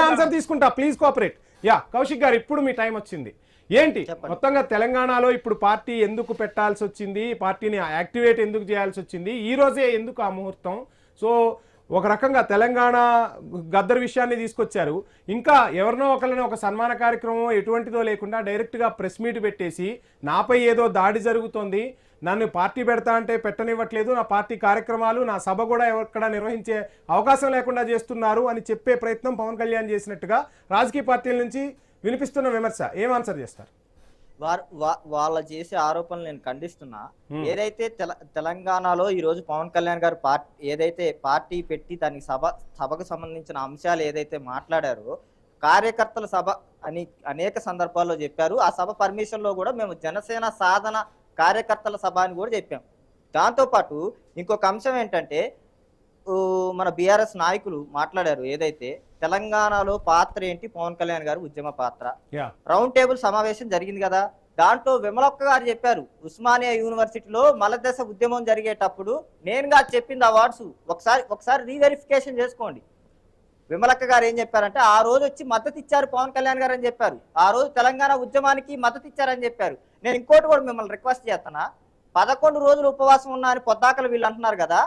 Answer తీసుకుంటా please cooperate. Yeah Kaushik గారు ఇప్పుడు మీ టైం వచ్చింది. ఏంటి మొత్తంగా తెలంగాణలో ఇప్పుడు పార్టీ ఎందుకు పెట్టాల్సి వచ్చింది, పార్టీని యాక్టివేట్ ఎందుకు చేయాల్సి వచ్చింది, ఈ రోజే ఎందుకు ఆ ముహూర్తం? సో ఒక రకంగా తెలంగాణ గద్దర్ విషయాన్ని తీసుకొచ్చారు, ఇంకా ఎవరినో ఒకరిని ఒక సన్మాన కార్యక్రమం ఎటువంటిదో లేకుండా డైరెక్ట్గా ప్రెస్ మీట్ పెట్టేసి నాపై ఏదో దాడి జరుగుతోంది, నన్ను పార్టీ పెడతా అంటే పెట్టనివ్వట్లేదు, నా పార్టీ కార్యక్రమాలు నా సభ కూడా ఎక్కడ నిర్వహించే అవకాశం లేకుండా చేస్తున్నారు అని చెప్పే ప్రయత్నం పవన్ కళ్యాణ్ చేసినట్టుగా రాజకీయ పార్టీల నుంచి వినిపిస్తున్న విమర్శ. ఏం ఆన్సర్ చేస్తారు? వాళ్ళ చేసే ఆరోపణలు నేను ఖండిస్తున్నా. ఏదైతే తెలంగాణలో ఈ రోజు పవన్ కళ్యాణ్ గారు ఏదైతే పార్టీ పెట్టి దానికి సభకు సంబంధించిన అంశాలు ఏదైతే మాట్లాడారో, కార్యకర్తల సభ అని అనేక సందర్భాల్లో చెప్పారు. ఆ సభ పర్మిషన్ లో కూడా మేము జనసేన సాధన కార్యకర్తల సభ అని కూడా చెప్పాం. దాంతోపాటు ఇంకొక అంశం ఏంటంటే, మన బీఆర్ఎస్ నాయకులు మాట్లాడారు ఏదైతే తెలంగాణలో పాత్ర ఏంటి పవన్ కళ్యాణ్ గారు ఉద్యమ పాత్ర. రౌండ్ టేబుల్ సమావేశం జరిగింది కదా, దాంట్లో విమలక్క గారు చెప్పారు ఉస్మానియా యూనివర్సిటీలో మలదశ ఉద్యమం జరిగేటప్పుడు నేనుగా చెప్పింది ఆ వర్డ్స్ ఒకసారి రీవెరిఫికేషన్ చేసుకోండి. విమలక్క గారు ఏం చెప్పారంటే, ఆ రోజు వచ్చి మద్దతు ఇచ్చారు పవన్ కళ్యాణ్ గారు అని చెప్పారు, ఆ రోజు తెలంగాణ ఉద్యమానికి మద్దతు ఇచ్చారని చెప్పారు. నేను ఇంకోటి కూడా మిమ్మల్ని రిక్వెస్ట్ చేస్తున్నా, 11 రోజులు ఉపవాసం ఉన్నా అని పొద్దాకలు వీళ్ళు అంటున్నారు కదా,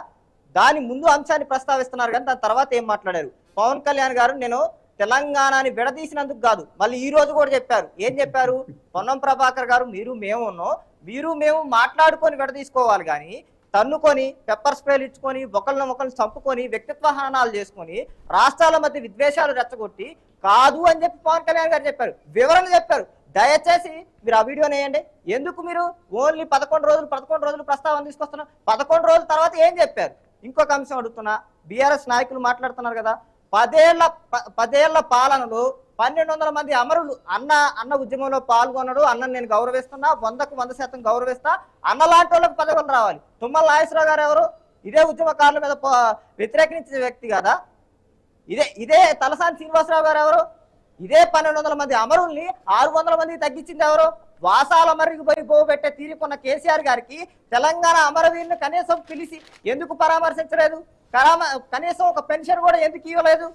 దాని ముందు అంశాన్ని ప్రస్తావిస్తున్నారు కానీ దాని తర్వాత ఏం మాట్లాడారు? పవన్ కళ్యాణ్ గారు నేను తెలంగాణని విడదీసినందుకు కాదు, మళ్ళీ ఈ రోజు కూడా చెప్పారు. ఏం చెప్పారు? పొన్నం ప్రభాకర్ గారు మీరు మేము మాట్లాడుకొని విడదీసుకోవాలి కానీ తన్నుకొని పెప్పర్ స్ప్రేలు ఇచ్చుకొని ఒకరిని చంపుకొని వ్యక్తిత్వ హననాలు చేసుకొని రాష్ట్రాల మధ్య విద్వేషాలు రెచ్చగొట్టి కాదు అని చెప్పి పవన్ కళ్యాణ్ గారు చెప్పారు, వివరణ చెప్పారు. దయచేసి మీరు ఆ వీడియో వేయండి. ఎందుకు మీరు ఓన్లీ 11 రోజులు ప్రస్తావన తీసుకొస్తున్నారు? 11 రోజుల తర్వాత ఏం చెప్పారు? ఇంకొక అంశం అడుగుతున్నా, బీఆర్ఎస్ నాయకులు మాట్లాడుతున్నారు కదా, 10 ఏళ్ల పాలనలో 1200 మంది అమరులు అన్న ఉద్యమంలో పాల్గొన్నాడు, అన్నను నేను గౌరవిస్తున్నా, 100కు 100% గౌరవిస్తా, అన్నలాంటి వాళ్ళకి పదవులు రావాలి. తుమ్మల నాగేశ్వరరావు గారు ఎవరు? ఇదే ఉద్యమకారుల మీద వ్యతిరేకించే వ్యక్తి కదా. ఇదే తలసాని శ్రీనివాసరావు గారు ఎవరు? ఇదే 1200 మంది అమరుల్ని 600 మందికి తగ్గించింది ఎవరు? వాసాల మరికి పోయి పెట్టే తీరుకున్న కేసీఆర్ గారికి తెలంగాణ అమరవీరుని కనీసం పిలిచి ఎందుకు పరామర్శించలేదు? కనీసం ఒక పెన్షన్ కూడా ఎందుకు ఇవ్వలేదు?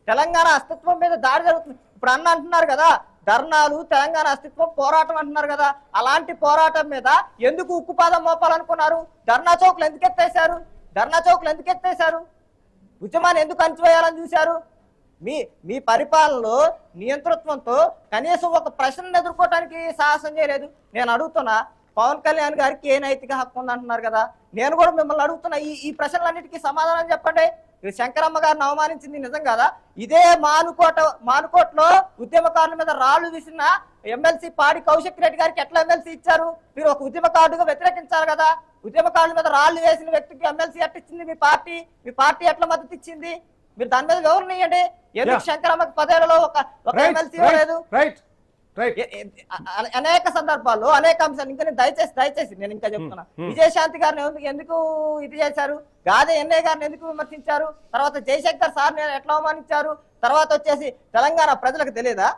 తెలంగాణ అస్తిత్వం మీద దాడి జరుగుతుంది. ఇప్పుడు అంటున్నారు కదా ధర్నాలు, తెలంగాణ అస్తిత్వం పోరాటం అంటున్నారు కదా, అలాంటి పోరాటం మీద ఎందుకు ఉక్కుపాదం మోపాలనుకున్నారు? ధర్నా చౌక్లు ఎందుకు ఎత్తేశారు? ఉద్యమాన్ని ఎందుకు అణచివేయాలని చూశారు? మీ పరిపాలనలో నియంతృత్వంతో కనీసం ఒక ప్రశ్నను ఎదుర్కోవటానికి సాహసం చేయలేదు. నేను అడుగుతున్నా, పవన్ కళ్యాణ్ గారికి ఏ నైతిక హక్కు ఉందంటున్నారు కదా, నేను కూడా మిమ్మల్ని అడుగుతున్నా, ఈ ప్రశ్నలన్నిటికీ సమాధానం చెప్పండి. శంకరమ్మ గారిని అవమానించింది నిజం కదా? ఇదే మానుకోటలో ఉద్యమకారుల మీద రాళ్లు విసిన ఎమ్మెల్సీ పాడి కౌశిక్ రెడ్డి గారికి ఎట్లా ఎమ్మెల్సీ ఇచ్చారు? మీరు ఒక ఉద్యమకారుడుగా వ్యతిరేకించారు కదా. ఉద్యమకారుల మీద రాళ్లు వేసిన వ్యక్తికి ఎమ్మెల్సీ ఎట్టిచ్చింది మీ పార్టీ ఎట్లా మద్దతు ఇచ్చింది? మీరు దాని మీద వివరణ ఇవ్వండి. ఎందుకు శంకరమ్మకి 10 ఏళ్లలో ఒక ఎమ్మెల్సీ ఇవ్వలేదు? అనేక సందర్భాల్లో అనేక అంశాలు. ఇంకా నేను దయచేసి నేను ఇంకా చెప్తున్నా, విజయశాంతి గారిని ఎందుకు ఇది చేశారు? గాదే ఎన్ఐ గారిని ఎందుకు విమర్శించారు? తర్వాత జయశంకర్ సార్ ఎట్లా అవమానించారు? తర్వాత వచ్చేసి తెలంగాణ ప్రజలకు తెలియదా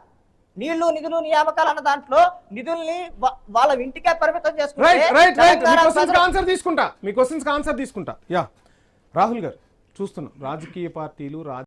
నీళ్లు నిధులు నియామకాలు అన్న దాంట్లో నిధుల్ని వాళ్ళ ఇంటికే పరిమితం చేసుకుంటే? మీ క్వశ్చన్స్ ఆన్సర్ తీసుకుంటా. రాహుల్ గారు చూస్తున్నాం రాజకీయ పార్టీలు